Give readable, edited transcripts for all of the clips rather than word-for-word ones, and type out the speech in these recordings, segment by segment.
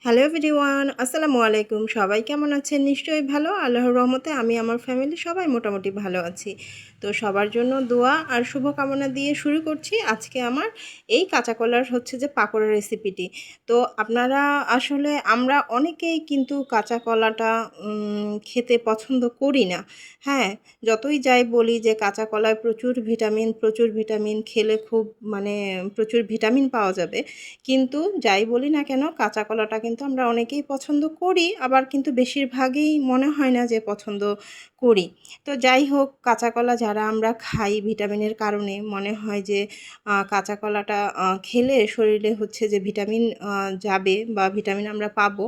Hello everyone, আসসালামু আলাইকুম। সবাই কেমন আছেন? নিশ্চয়ই ভালো। আল্লাহর রহমতে আমি আমার ফ্যামিলি সবাই মোটামুটি ভালো আছি। তো সবার জন্য দোয়া আর শুভকামনা দিয়ে শুরু করছি আজকে আমার এই কাঁচা কলার যে পাকোড়া রেসিপিটি। তো আপনারা আসলে আমরা অনেকেই কিন্তু কাঁচা কলাটা খেতে পছন্দ করি না। হ্যাঁ, যতই যাই বলি যে কাঁচা কলায় প্রচুর ভিটামিন খেলে খুব মানে প্রচুর ভিটামিন পাওয়া যাবে। কিন্তু যাই বলি না কেন কাঁচা কলাটা কিন্তু আমরা অনেকেই পছন্দ করি, আবার কিন্তু বেশিরভাগই মনে হয় না যে পছন্দ করি। তো যাই হোক, কাঁচা কলা যারা আমরা খাই ভিটামিনের কারণে মনে হয় যে কাঁচা কলাটা খেলে শরীরে যে ভিটামিন যাবে বা ভিটামিন আমরা পাবো।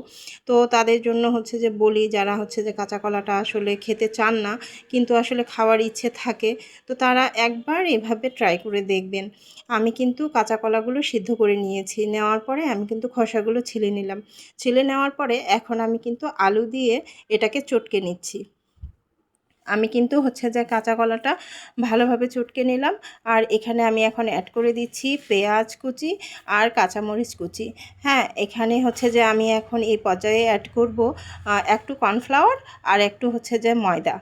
তো তাদের জন্য যে বলি, যারা যে কাঁচা কলাটা আসলে খেতে চান না কিন্তু আসলে খাওয়ার ইচ্ছে থাকে, তো তারা একবার এভাবে ট্রাই করে দেখবেন। আমি কিন্তু কাঁচা কলাগুলো সিদ্ধ করে নিয়েছি। নেওয়ার পরে আমি কিন্তু খোসাগুলো ছিলে নিলাম। ছিলে নেওয়ার পরে এখন আমি কিন্তু আলু দিয়ে এটাকে চটকে নিচ্ছি। আমি কিন্তু যে কাঁচা কলাটা ভালোভাবে চটকে নিলাম। আর এখানে আমি এখন অ্যাড করে দিচ্ছি পেঁয়াজ কুচি আর কাঁচামরিচ কুচি। হ্যাঁ, এখানে যে আমি এখন এই পর্যায়ে অ্যাড করব একটু কর্নফ্লাওয়ার আর একটু যে ময়দা।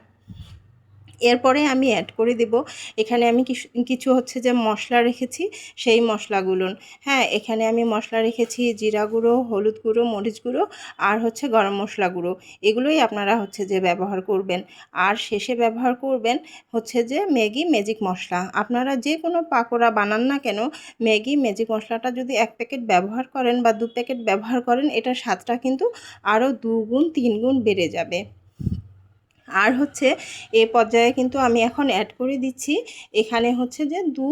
এরপরে আমি অ্যাড করে দেব এখানে আমি কিছু যে মশলা রেখেছি সেই মশলাগুলো। হ্যাঁ, এখানে আমি মশলা রেখেছি জিরা গুঁড়ো, হলুদ গুঁড়ো, মরিচ গুঁড়ো আর গরম মশলা গুঁড়ো। এগুলোই আপনারা যে ব্যবহার করবেন। আর শেষে ব্যবহার করবেন যে ম্যাগি ম্যাজিক মশলা। আপনারা যে কোনো পাকোড়া বানান না কেন, ম্যাগি ম্যাজিক মশলাটা যদি 1 প্যাকেট ব্যবহার করেন বা 2 প্যাকেট ব্যবহার করেন, এটার স্বাদটা কিন্তু আরও 2 গুণ 3 গুণ বেড়ে যাবে। আর এ পর্যায়ে কিন্তু আমি এখন অ্যাড করে দিচ্ছি এখানে যে 2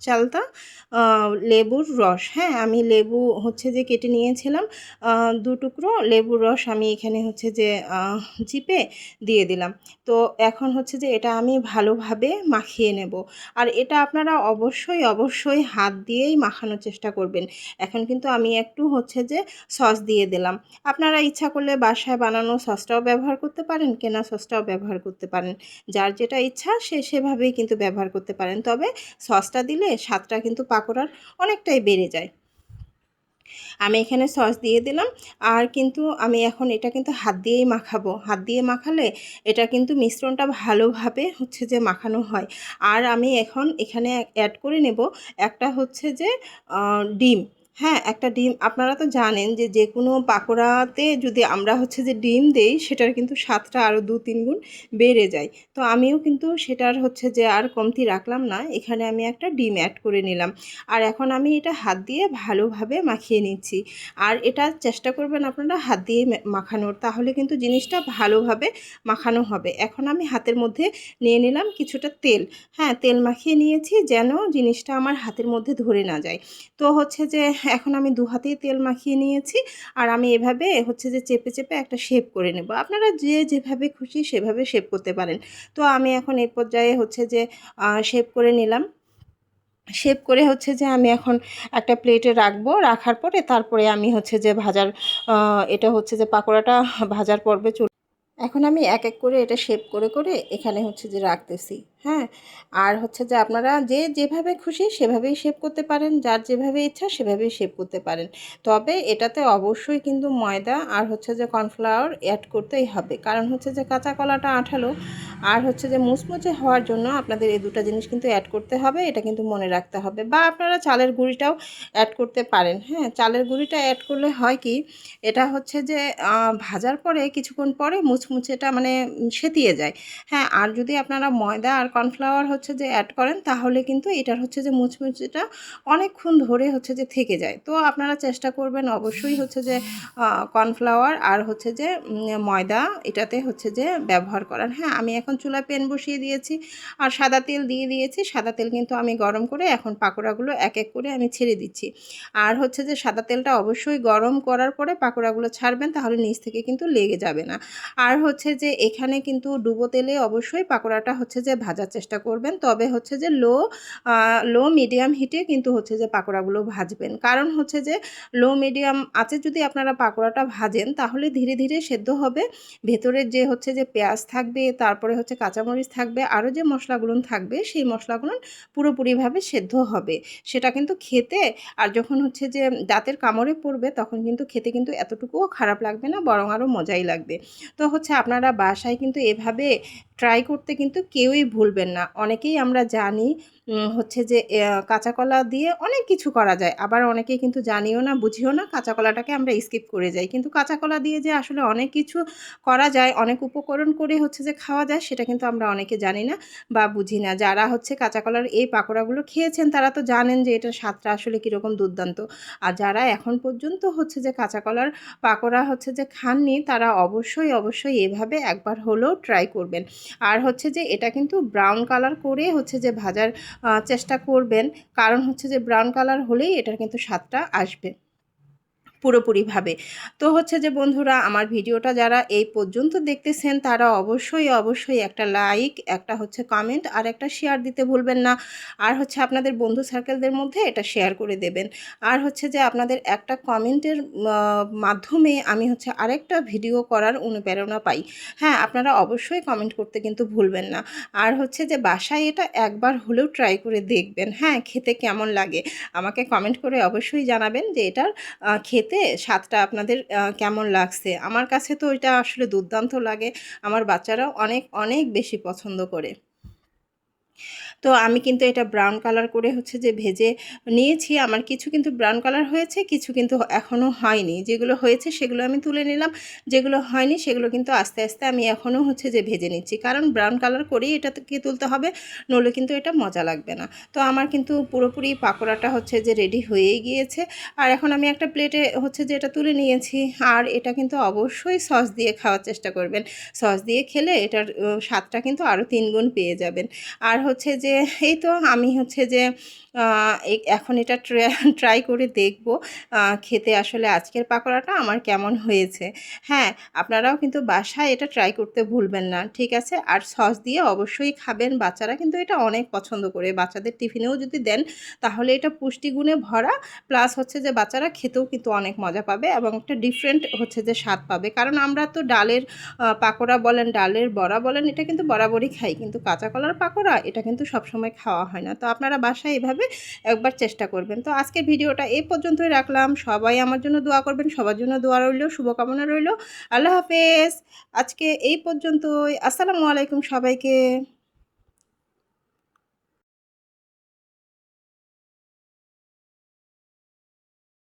চালতা লেবুর রস। হ্যাঁ, আমি লেবু যে কেটে নিয়েছিলাম 2 টুকরো লেবুর রস আমি এখানে যে চিপে দিয়ে দিলাম। তো এখন যে এটা আমি ভালোভাবে মাখিয়ে নেব। আর এটা আপনারা অবশ্যই হাত দিয়েই মাখানোর চেষ্টা করবেন। এখন কিন্তু আমি একটু যে সস দিয়ে দিলাম। আপনারা ইচ্ছা করলে বাসায় বানানো সসটাও ব্যবহার করতে পারেন, কেনা সসটাও ব্যবহার করতে পারেন। যার যেটা ইচ্ছা সে সেভাবেই কিন্তু ব্যবহার করতে পারেন। তবে সসটা দিলে স্বাদটা কিন্তু পাকোড়ার অনেকটাই বেড়ে যায়। আমি এখানে সস দিয়ে দিলাম। আর কিন্তু আমি এখন এটা কিন্তু হাত দিয়েই মাখাবো। হাত দিয়ে মাখালে এটা কিন্তু মিশ্রণটা ভালোভাবে যে মাখানো হয়। আর আমি এখন এখানে অ্যাড করে নেব একটা যে ডিম। হ্যাঁ, একটা ডিম। আপনারা তো জানেন যে যেকোনো পাকোড়াতে যদি আমরা যে ডিম দেই সেটার কিন্তু স্বাদটা আরও 2-3 গুণ বেড়ে যায়। তো আমিও কিন্তু সেটার যে আর কমতি রাখলাম না। এখানে আমি একটা ডিম অ্যাড করে নিলাম। আর এখন আমি এটা হাত দিয়ে ভালোভাবে মাখিয়ে নিচ্ছি। আর এটা চেষ্টা করবেন আপনারা হাত দিয়ে মাখানোর, তাহলে কিন্তু জিনিসটা ভালোভাবে মাখানো হবে। এখন আমি হাতের মধ্যে নিয়ে নিলাম কিছুটা তেল। হ্যাঁ, তেল মাখিয়ে নিয়েছি যেন জিনিসটা আমার হাতের মধ্যে ধরে না যায়। তো যে এখন আমি 2 হাতেই তেল মাখিয়ে নিয়েছি। আর আমি এভাবে যে চেপে একটা শেপ করে নেব। আপনারা যে যেভাবে খুশি সেভাবে শেপ করতে পারেন। তো আমি এখন এই পর্যায়ে যে শেপ করে নিলাম। শেপ করে যে আমি এখন একটা প্লেটে রাখবো। রাখার পরে তারপরে আমি যে ভাজার এটা যে পাকোড়াটা ভাজার পর্বে এখন আমি এক এক করে এটা শেপ করে এখানে যে রাখতেছি। হ্যাঁ, আর যে আপনারা যে যেভাবে খুশি সেভাবেই শেপ করতে পারেন, যার যেভাবে ইচ্ছা সেভাবেই শেপ করতে পারেন। তবে এটাতে অবশ্যই কিন্তু ময়দা আর যে কর্নফ্লাওয়ার অ্যাড করতেই হবে, কারণ যে কাঁচা কলাটা আঠালো। আর যে মুচমুচে হওয়ার জন্য আপনাদের এই দুটো জিনিস কিন্তু অ্যাড করতে হবে, এটা কিন্তু মনে রাখতে হবে। বা আপনারা চালের গুঁড়িটাও অ্যাড করতে পারেন। হ্যাঁ, চালের গুঁড়িটা অ্যাড করলে হয় কি, এটা যে ভাজার পরে কিছুক্ষণ পরে মুচমুচেটা মানে সেঁতিয়ে যায়। হ্যাঁ, আর যদি আপনারা ময়দা আর কর্নফ্লাওয়ার যে অ্যাড করেন, তাহলে কিন্তু এটার যে মুচমুচেটা অনেকক্ষণ ধরে যে থেকে যায়। তো আপনারা চেষ্টা করবেন অবশ্যই যে কর্নফ্লাওয়ার আর যে ময়দা এটাতে যে ব্যবহার করার। হ্যাঁ, আমি এখন চুলায় প্যান বসিয়ে দিয়েছি আর সাদা তেল দিয়ে দিয়েছি। সাদা তেল কিন্তু আমি গরম করে এখন পাকোড়াগুলো এক এক করে আমি ছেড়ে দিচ্ছি। আর যে সাদা তেলটা অবশ্যই গরম করার পরে পাকোড়াগুলো ছাড়বেন, তাহলে নিচ থেকে কিন্তু লেগে যাবে না। আর যে এখানে কিন্তু ডুবো তেলে অবশ্যই পাকোড়াটা যে ভাজা ভাজার চেষ্টা করবেন। তবে হচ্ছে যে লো মিডিয়াম হিটে কিন্তু হচ্ছে যে পাকোড়াগুলো ভাজবেন। কারণ হচ্ছে যে লো মিডিয়াম আঁচে যদি আপনারা পাকোড়াটা ভাজেন তাহলে ধীরে ধীরে সেদ্ধ হবে। ভেতরের যে হচ্ছে যে পেঁয়াজ থাকবে, তারপরে হচ্ছে কাঁচামরিচ থাকবে, আরও যে মশলাগুলো থাকবে সেই মশলাগুলো পুরোপুরিভাবে সেদ্ধ হবে। সেটা কিন্তু খেতে আর যখন হচ্ছে যে দাঁতের কামড়ে পড়বে তখন কিন্তু খেতে কিন্তু এতটুকুও খারাপ লাগবে না, বরং আরও মজাই লাগবে। তো হচ্ছে আপনারা বাসায় কিন্তু এভাবে ট্রাই করতে কিন্তু কেউই ভুলবেন না। অনেকেই আমরা জানি হচ্ছে যে কাঁচা কলা দিয়ে অনেক কিছু করা যায়, আবার অনেকেই কিন্তু জানিও না বুঝিও না, কাঁচা কলাটাকে আমরা স্কিপ করে যাই। কিন্তু কাঁচা কলা দিয়ে যে আসলে অনেক কিছু করা যায়, অনেক উপকরণ করে হচ্ছে যে খাওয়া যায়, সেটা কিন্তু আমরা অনেকে জানি না বা বুঝি না। যারা হচ্ছে কাঁচা কলার এই পাকোড়াগুলো খেয়েছেন তারা তো জানেন যে এটার স্বাদটা আসলে কীরকম দুর্দান্ত। আর যারা এখন পর্যন্ত হচ্ছে যে কাঁচা কলার পাকোড়া হচ্ছে যে খাননি তারা অবশ্যই অবশ্যই এভাবে একবার হলেও ট্রাই করবেন। আর হচ্ছে যে এটা কিন্তু ব্রাউন কালার করে হচ্ছে যে ভাজার চেষ্টা করবেন, কারণ হচ্ছে যে ব্রাউন কালার হলেই এটার কিন্তু স্বাদটা আসবে পুরোপুরিভাবে। তো হচ্ছে যে বন্ধুরা, আমার ভিডিওটা যারা এই পর্যন্ত দেখতেছেন তারা অবশ্যই অবশ্যই একটা লাইক, একটা হচ্ছে কমেন্ট আর একটা শেয়ার দিতে ভুলবেন না। আর হচ্ছে আপনাদের বন্ধু সার্কেলদের মধ্যে এটা শেয়ার করে দেবেন। আর হচ্ছে যে আপনাদের একটা কমেন্টের মাধ্যমে আমি হচ্ছে আরেকটা ভিডিও করার অনুপ্রেরণা পাই। হ্যাঁ, আপনারা অবশ্যই কমেন্ট করতে কিন্তু ভুলবেন না। আর হচ্ছে যে বাসায় এটা একবার হলেও ট্রাই করে দেখবেন। হ্যাঁ, খেতে কেমন লাগে আমাকে কমেন্ট করে অবশ্যই জানাবেন যে এটার খেতে স্বাদটা আপনাদের কেমন লাগছে। আমার কাছে তো এটা আসলে দুর্দান্ত লাগে। আমার বাচ্চারাও অনেক অনেক বেশি পছন্দ করে। তো আমি কিন্তু এটা ব্রাউন কালার করে হচ্ছে যে ভেজে নিয়েছি। আমার কিছু কিন্তু ব্রাউন কালার হয়েছে, কিছু কিন্তু এখনও হয়নি। যেগুলো হয়েছে সেগুলো আমি তুলে নিলাম, যেগুলো হয়নি সেগুলো কিন্তু আস্তে আস্তে আমি এখনও হচ্ছে যে ভেজে নিচ্ছি, কারণ ব্রাউন কালার করেই এটাকে তুলতে হবে, নইলে কিন্তু এটা মজা লাগবে না। তো আমার কিন্তু পুরোপুরি পাকোড়াটা হচ্ছে যে রেডি হয়েই গিয়েছে। আর এখন আমি একটা প্লেটে হচ্ছে যে এটা তুলে নিয়েছি। আর এটা কিন্তু অবশ্যই সস দিয়ে খাওয়ার চেষ্টা করবেন। সস দিয়ে খেলে এটার স্বাদটা কিন্তু আরও 3 গুণ পেয়ে যাবেন। আর হচ্ছে যে এই তো আমি হচ্ছে যে এখন এটা ট্রাই করে দেখব খেতে আসলে আজকের পাকোড়াটা আমার কেমন হয়েছে। হ্যাঁ, আপনারাও কিন্তু বাসায় এটা ট্রাই করতে ভুলবেন না, ঠিক আছে? আর সস দিয়ে অবশ্যই খাবেন। বাচ্চারা কিন্তু এটা অনেক পছন্দ করে। বাচ্চাদের টিফিনেও যদি দেন তাহলে এটা পুষ্টিগুণে ভরা, প্লাস হচ্ছে যে বাচ্চারা খেতেও কিন্তু অনেক মজা পাবে এবং একটা ডিফারেন্ট হচ্ছে যে স্বাদ পাবে। কারণ আমরা তো ডালের পাকোড়া বলেন, ডালের বড়া বলেন, এটা কিন্তু বরাবরই খাই, কিন্তু কাঁচা কলার পাকোড়া এটা কিন্তু সবসময় খাওয়া হয় না। তো আপনারা বাসায় এভাবে একবার চেষ্টা করবেন। তো আজকের ভিডিওটা এই পর্যন্তই রাখলাম। সবাই আমার জন্য দোয়া করবেন, সবার জন্য দোয়া রইল, শুভকামনা রইল। আল্লাহ হাফেজ। আজকে এই পর্যন্তই। আসসালামু আলাইকুম সবাইকে।